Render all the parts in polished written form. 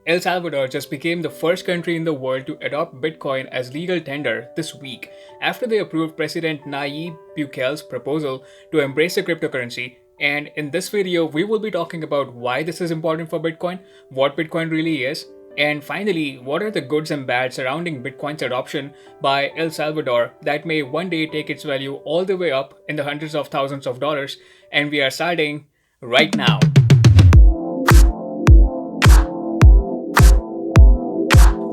El Salvador just became the first country in the world to adopt Bitcoin as legal tender this week after they approved President Nayib Bukele's proposal to embrace the cryptocurrency. And in this video, we will be talking about why this is important for Bitcoin, what Bitcoin really is, and finally, what are the goods and bads surrounding Bitcoin's adoption by El Salvador that may one day take its value all the way up in the hundreds of thousands of dollars. And we are starting right now.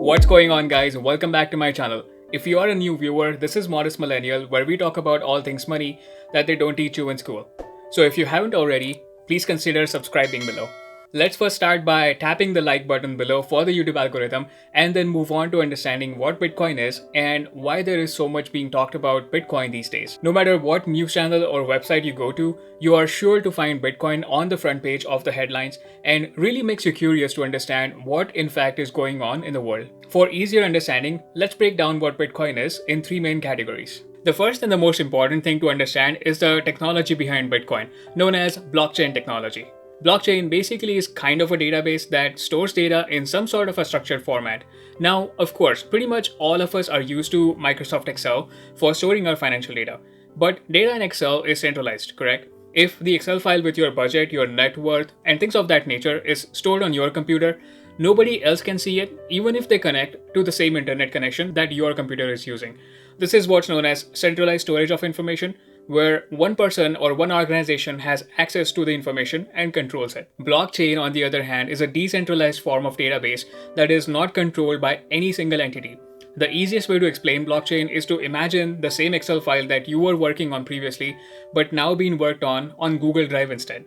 What's going on, guys? Welcome back to my channel. If you are a new viewer, this is Modest Millennial, where we talk about all things money that they don't teach you in school. So if you haven't already, please consider subscribing below. Let's first start by tapping the like button below for the YouTube algorithm and then move on to understanding what Bitcoin is and why there is so much being talked about Bitcoin these days. No matter what news channel or website you go to, you are sure to find Bitcoin on the front page of the headlines, and really makes you curious to understand what in fact is going on in the world. For easier understanding, let's break down what Bitcoin is in three main categories. The first and the most important thing to understand is the technology behind Bitcoin, known as blockchain technology. Blockchain basically is kind of a database that stores data in some sort of a structured format. Now, of course, pretty much all of us are used to Microsoft Excel for storing our financial data. But data in Excel is centralized, correct? If the Excel file with your budget, your net worth, and things of that nature is stored on your computer, nobody else can see it, even if they connect to the same internet connection that your computer is using. This is what's known as centralized storage of information, where one person or one organization has access to the information and controls it. Blockchain, on the other hand, is a decentralized form of database that is not controlled by any single entity. The easiest way to explain blockchain is to imagine the same Excel file that you were working on previously, but now being worked on Google Drive instead.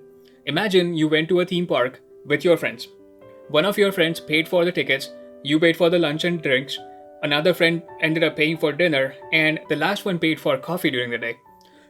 Imagine you went to a theme park with your friends. One of your friends paid for the tickets, you paid for the lunch and drinks, another friend ended up paying for dinner, and the last one paid for coffee during the day.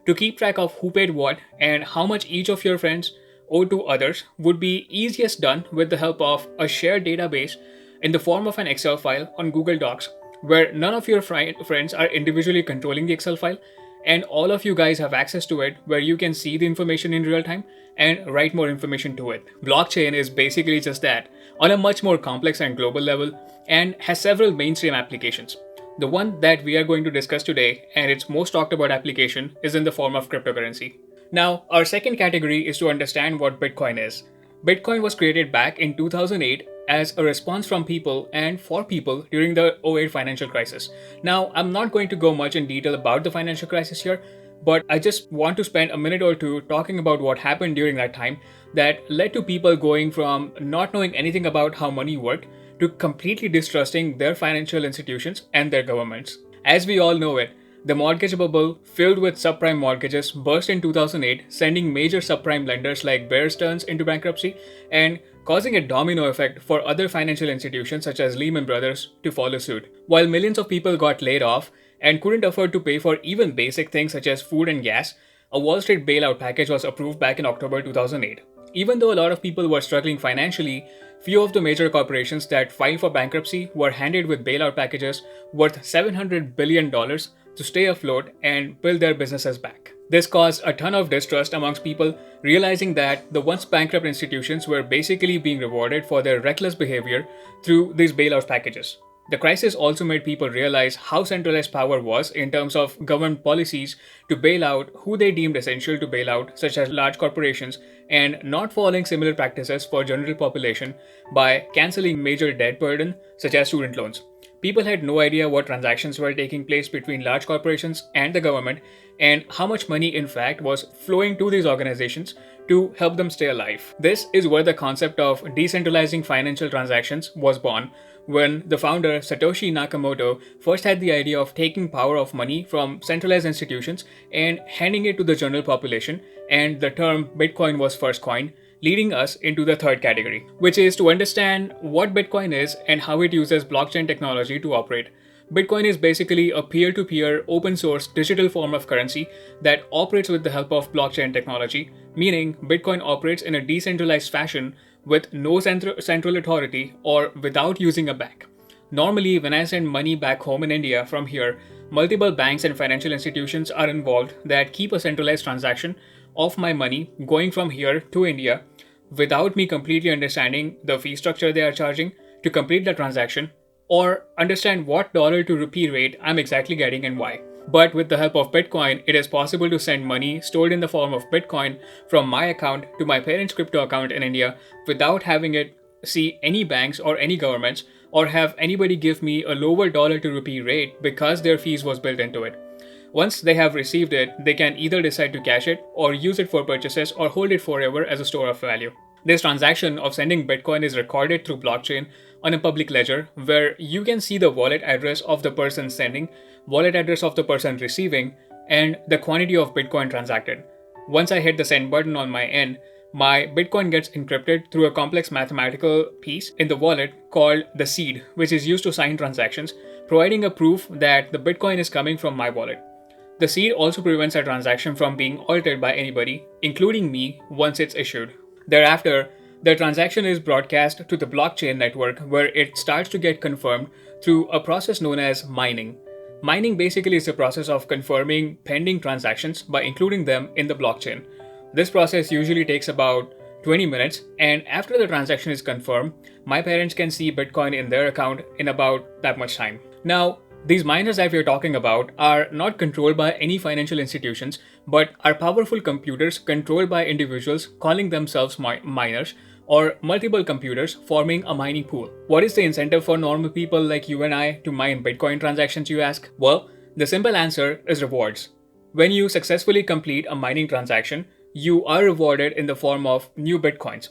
To keep track of who paid what and how much each of your friends owe to others would be easiest done with the help of a shared database in the form of an Excel file on Google Docs, where none of your friends are individually controlling the Excel file, and all of you guys have access to it, where you can see the information in real time and write more information to it. Blockchain is basically just that, on a much more complex and global level, and has several mainstream applications. The one that we are going to discuss today, and its most talked about application, is in the form of cryptocurrency. Now, our second category is to understand what Bitcoin is. Bitcoin was created back in 2008 as a response from people and for people during the '08 financial crisis. Now, I'm not going to go much in detail about the financial crisis here, but I just want to spend a minute or two talking about what happened during that time that led to people going from not knowing anything about how money worked to completely distrusting their financial institutions and their governments. As we all know it, the mortgage bubble filled with subprime mortgages burst in 2008, sending major subprime lenders like Bear Stearns into bankruptcy and causing a domino effect for other financial institutions such as Lehman Brothers to follow suit. While millions of people got laid off and couldn't afford to pay for even basic things such as food and gas, a Wall Street bailout package was approved back in October 2008. Even though a lot of people were struggling financially, few of the major corporations that filed for bankruptcy were handed with bailout packages worth $700 billion to stay afloat and build their businesses back. This caused a ton of distrust amongst people, realizing that the once bankrupt institutions were basically being rewarded for their reckless behavior through these bailout packages. The crisis also made people realize how centralized power was in terms of government policies to bail out who they deemed essential to bail out, such as large corporations, and not following similar practices for general population by canceling major debt burden, such as student loans. People had no idea what transactions were taking place between large corporations and the government, and how much money in fact was flowing to these organizations to help them stay alive. This is where the concept of decentralizing financial transactions was born, when the founder Satoshi Nakamoto first had the idea of taking power of money from centralized institutions and handing it to the general population, and the term Bitcoin was first coined, leading us into the third category, which is to understand what Bitcoin is and how it uses blockchain technology to operate. Bitcoin is basically a peer-to-peer, open-source digital form of currency that operates with the help of blockchain technology, meaning Bitcoin operates in a decentralized fashion with no central authority or without using a bank. Normally, when I send money back home in India from here, multiple banks and financial institutions are involved that keep a centralized transaction of my money going from here to India without me completely understanding the fee structure they are charging to complete the transaction or understand what dollar to rupee rate I'm exactly getting and why. But with the help of Bitcoin, it is possible to send money stored in the form of Bitcoin from my account to my parents' crypto account in India without having it see any banks or any governments or have anybody give me a lower dollar to rupee rate because their fees was built into it. Once they have received it, they can either decide to cash it or use it for purchases or hold it forever as a store of value. This transaction of sending Bitcoin is recorded through blockchain on a public ledger where you can see the wallet address of the person sending, wallet address of the person receiving, and the quantity of Bitcoin transacted. Once I hit the send button on my end, my Bitcoin gets encrypted through a complex mathematical piece in the wallet called the seed, which is used to sign transactions, providing a proof that the Bitcoin is coming from my wallet. The seed also prevents a transaction from being altered by anybody, including me, once it's issued. Thereafter, the transaction is broadcast to the blockchain network where it starts to get confirmed through a process known as mining. Mining basically is the process of confirming pending transactions by including them in the blockchain. This process usually takes about 20 minutes, and after the transaction is confirmed, my parents can see Bitcoin in their account in about that much time. Now, these miners that we're talking about are not controlled by any financial institutions, but are powerful computers controlled by individuals calling themselves miners or multiple computers forming a mining pool. What is the incentive for normal people like you and I to mine Bitcoin transactions, you ask? Well, the simple answer is rewards. When you successfully complete a mining transaction, you are rewarded in the form of new Bitcoins.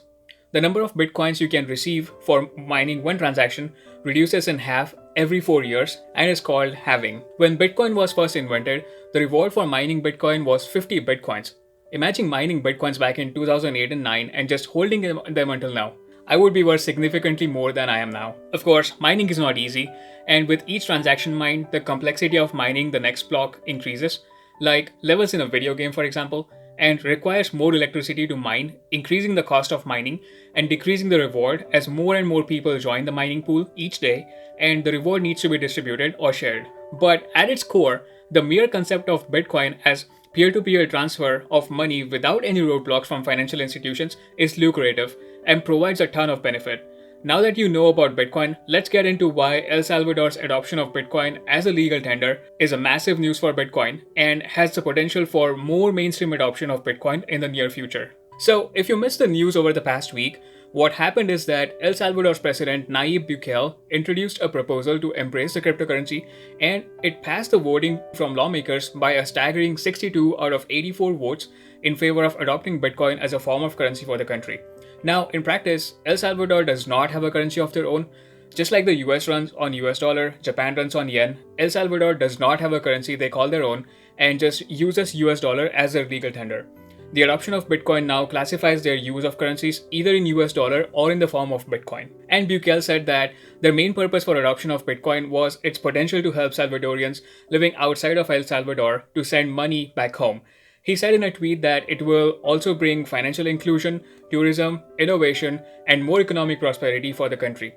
The number of Bitcoins you can receive for mining one transaction reduces in half every 4 years and is called halving. When Bitcoin was first invented, the reward for mining Bitcoin was 50 Bitcoins. Imagine mining Bitcoins back in 2008 and 9 and just holding them until now. I would be worth significantly more than I am now. Of course, mining is not easy, and with each transaction mined, the complexity of mining the next block increases, like levels in a video game, for example, and requires more electricity to mine, increasing the cost of mining and decreasing the reward as more and more people join the mining pool each day, and the reward needs to be distributed or shared. But at its core, the mere concept of Bitcoin as peer-to-peer transfer of money without any roadblocks from financial institutions is lucrative and provides a ton of benefit. Now that you know about Bitcoin, let's get into why El Salvador's adoption of Bitcoin as a legal tender is a massive news for Bitcoin and has the potential for more mainstream adoption of Bitcoin in the near future. So, if you missed the news over the past week, what happened is that El Salvador's President Nayib Bukele introduced a proposal to embrace the cryptocurrency, and it passed the voting from lawmakers by a staggering 62 out of 84 votes in favor of adopting Bitcoin as a form of currency for the country. Now, in practice, El Salvador does not have a currency of their own. Just like the US runs on US dollar, Japan runs on yen, El Salvador does not have a currency they call their own and just uses US dollar as their legal tender. The adoption of Bitcoin now classifies their use of currencies either in US dollar or in the form of Bitcoin. And Bukele said that their main purpose for adoption of Bitcoin was its potential to help Salvadorians living outside of El Salvador to send money back home. He said in a tweet that it will also bring financial inclusion, tourism, innovation, and more economic prosperity for the country.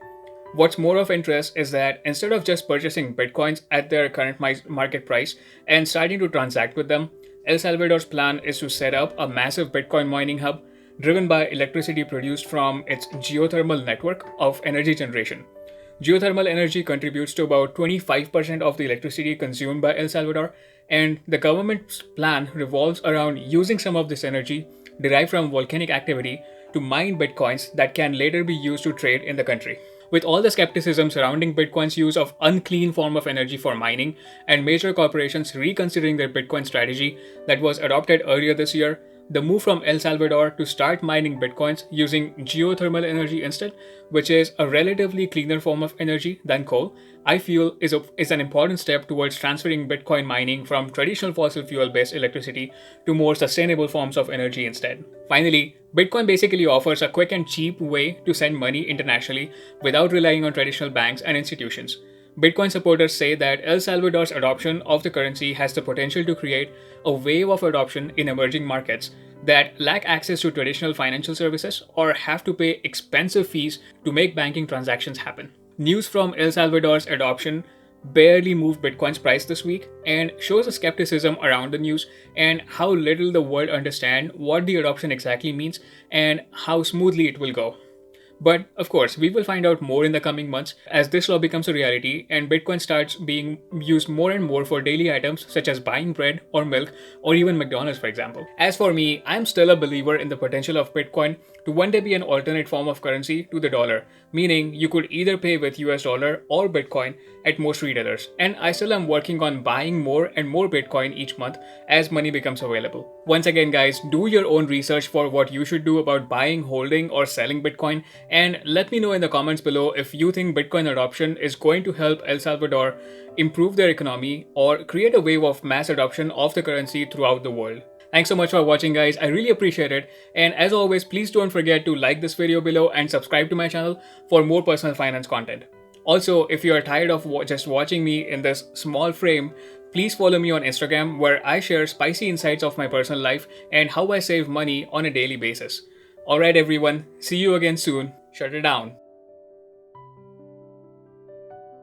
What's more of interest is that instead of just purchasing Bitcoins at their current market price and starting to transact with them, El Salvador's plan is to set up a massive Bitcoin mining hub driven by electricity produced from its geothermal network of energy generation. Geothermal energy contributes to about 25% of the electricity consumed by El Salvador, and the government's plan revolves around using some of this energy derived from volcanic activity to mine Bitcoins that can later be used to trade in the country. With all the skepticism surrounding Bitcoin's use of unclean form of energy for mining and major corporations reconsidering their Bitcoin strategy that was adopted earlier this year, the move from El Salvador to start mining Bitcoins using geothermal energy instead, which is a relatively cleaner form of energy than coal, I feel is an important step towards transferring Bitcoin mining from traditional fossil fuel-based electricity to more sustainable forms of energy instead. Finally, Bitcoin basically offers a quick and cheap way to send money internationally without relying on traditional banks and institutions. Bitcoin supporters say that El Salvador's adoption of the currency has the potential to create a wave of adoption in emerging markets that lack access to traditional financial services or have to pay expensive fees to make banking transactions happen. News from El Salvador's adoption barely moved Bitcoin's price this week and shows the skepticism around the news and how little the world understand what the adoption exactly means and how smoothly it will go. But of course, we will find out more in the coming months as this law becomes a reality and Bitcoin starts being used more and more for daily items such as buying bread or milk or even McDonald's, for example. As for me, I'm still a believer in the potential of Bitcoin to one day be an alternate form of currency to the dollar, meaning you could either pay with US dollar or Bitcoin at most retailers. And I still am working on buying more and more Bitcoin each month as money becomes available. Once again, guys, do your own research for what you should do about buying, holding, or selling Bitcoin, and let me know in the comments below if you think Bitcoin adoption is going to help El Salvador improve their economy or create a wave of mass adoption of the currency throughout the world. Thanks so much for watching, guys. I really appreciate it. And as always, please don't forget to like this video below and subscribe to my channel for more personal finance content. Also, if you are tired of just watching me in this small frame, please follow me on Instagram where I share spicy insights of my personal life and how I save money on a daily basis. Alright everyone, see you again soon. Shut it down.